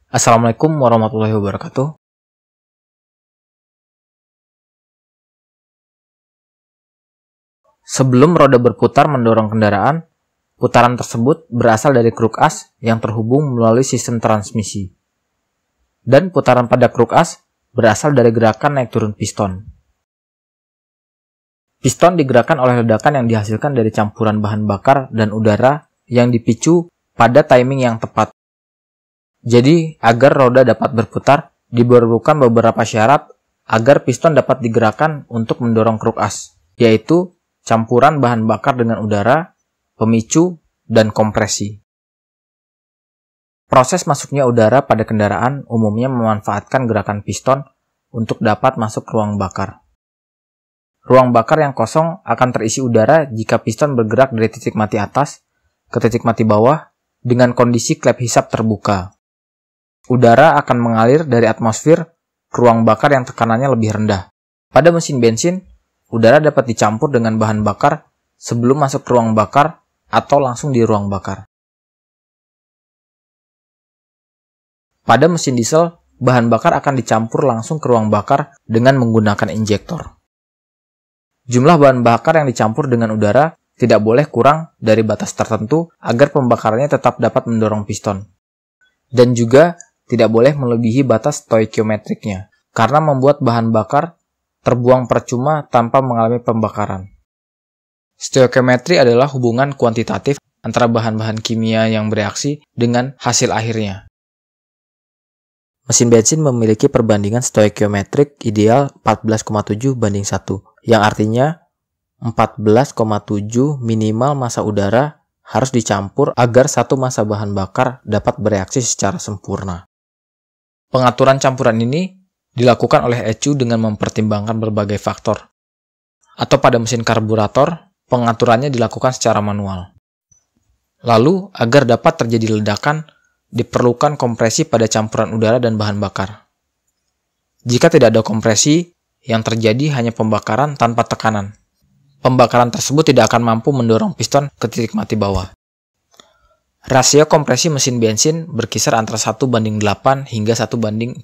Assalamualaikum warahmatullahi wabarakatuh. Sebelum roda berputar mendorong kendaraan, putaran tersebut berasal dari kruk as yang terhubung melalui sistem transmisi. Dan putaran pada kruk as berasal dari gerakan naik turun piston. Piston digerakkan oleh ledakan yang dihasilkan dari campuran bahan bakar dan udara yang dipicu pada timing yang tepat. Jadi, agar roda dapat berputar, diperlukan beberapa syarat agar piston dapat digerakkan untuk mendorong kruk as, yaitu campuran bahan bakar dengan udara, pemicu, dan kompresi. Proses masuknya udara pada kendaraan umumnya memanfaatkan gerakan piston untuk dapat masuk ke ruang bakar. Ruang bakar yang kosong akan terisi udara jika piston bergerak dari titik mati atas ke titik mati bawah dengan kondisi klep hisap terbuka. Udara akan mengalir dari atmosfer ke ruang bakar yang tekanannya lebih rendah. Pada mesin bensin, udara dapat dicampur dengan bahan bakar sebelum masuk ke ruang bakar atau langsung di ruang bakar. Pada mesin diesel, bahan bakar akan dicampur langsung ke ruang bakar dengan menggunakan injektor. Jumlah bahan bakar yang dicampur dengan udara tidak boleh kurang dari batas tertentu agar pembakarannya tetap dapat mendorong piston. Dan juga tidak boleh melebihi batas stoikiometriknya, karena membuat bahan bakar terbuang percuma tanpa mengalami pembakaran. Stoikiometri adalah hubungan kuantitatif antara bahan-bahan kimia yang bereaksi dengan hasil akhirnya. Mesin bensin memiliki perbandingan stoikiometrik ideal 14,7 banding 1, yang artinya 14,7 minimal massa udara harus dicampur agar satu massa bahan bakar dapat bereaksi secara sempurna. Pengaturan campuran ini dilakukan oleh ECU dengan mempertimbangkan berbagai faktor. Atau pada mesin karburator, pengaturannya dilakukan secara manual. Lalu, agar dapat terjadi ledakan, diperlukan kompresi pada campuran udara dan bahan bakar. Jika tidak ada kompresi, yang terjadi hanya pembakaran tanpa tekanan. Pembakaran tersebut tidak akan mampu mendorong piston ke titik mati bawah. Rasio kompresi mesin bensin berkisar antara 1:8 hingga 1:14.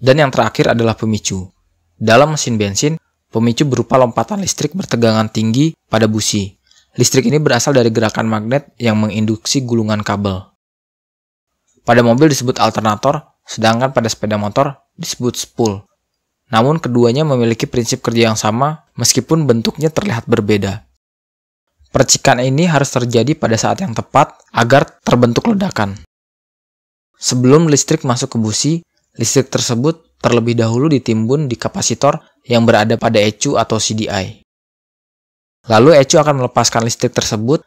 Dan yang terakhir adalah pemicu. Dalam mesin bensin, pemicu berupa lompatan listrik bertegangan tinggi pada busi. Listrik ini berasal dari gerakan magnet yang menginduksi gulungan kabel. Pada mobil disebut alternator, sedangkan pada sepeda motor disebut spool. Namun keduanya memiliki prinsip kerja yang sama meskipun bentuknya terlihat berbeda. Percikan ini harus terjadi pada saat yang tepat agar terbentuk ledakan. Sebelum listrik masuk ke busi, listrik tersebut terlebih dahulu ditimbun di kapasitor yang berada pada ECU atau CDI. Lalu ECU akan melepaskan listrik tersebut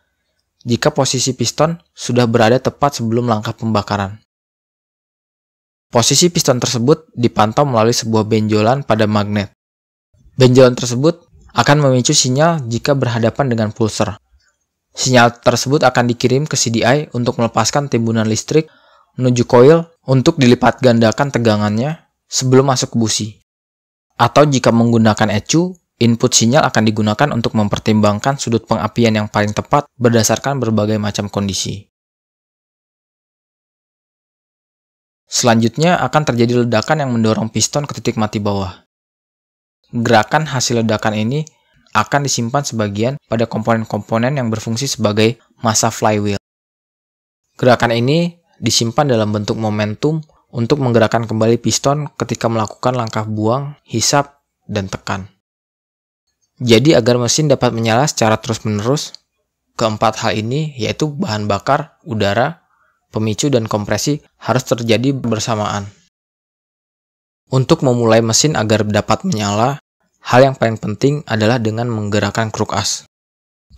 jika posisi piston sudah berada tepat sebelum langkah pembakaran. Posisi piston tersebut dipantau melalui sebuah benjolan pada magnet. Benjolan tersebut akan memicu sinyal jika berhadapan dengan pulser. Sinyal tersebut akan dikirim ke CDI untuk melepaskan timbunan listrik menuju koil untuk dilipat gandakan tegangannya sebelum masuk ke busi. Atau jika menggunakan ECU, input sinyal akan digunakan untuk mempertimbangkan sudut pengapian yang paling tepat berdasarkan berbagai macam kondisi. Selanjutnya akan terjadi ledakan yang mendorong piston ke titik mati bawah. Gerakan hasil ledakan ini akan disimpan sebagian pada komponen-komponen yang berfungsi sebagai massa flywheel. Gerakan ini disimpan dalam bentuk momentum untuk menggerakkan kembali piston ketika melakukan langkah buang, hisap, dan tekan. Jadi agar mesin dapat menyala secara terus-menerus, keempat hal ini yaitu bahan bakar, udara, pemicu, dan kompresi harus terjadi bersamaan. Untuk memulai mesin agar dapat menyala, hal yang paling penting adalah dengan menggerakkan kruk as.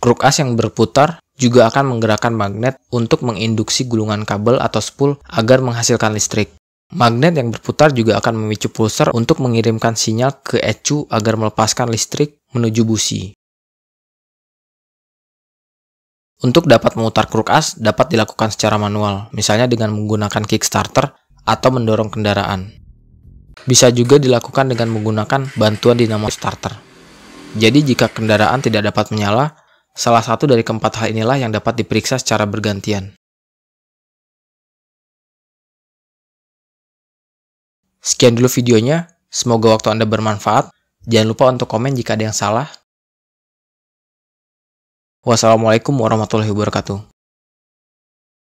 Kruk as yang berputar juga akan menggerakkan magnet untuk menginduksi gulungan kabel atau spool agar menghasilkan listrik. Magnet yang berputar juga akan memicu pulser untuk mengirimkan sinyal ke ECU agar melepaskan listrik menuju busi. Untuk dapat memutar kruk as dapat dilakukan secara manual, misalnya dengan menggunakan kickstarter atau mendorong kendaraan. Bisa juga dilakukan dengan menggunakan bantuan dinamo starter. Jadi jika kendaraan tidak dapat menyala, salah satu dari keempat hal inilah yang dapat diperiksa secara bergantian. Sekian dulu videonya, semoga waktu Anda bermanfaat. Jangan lupa untuk komen jika ada yang salah. Wassalamualaikum warahmatullahi wabarakatuh.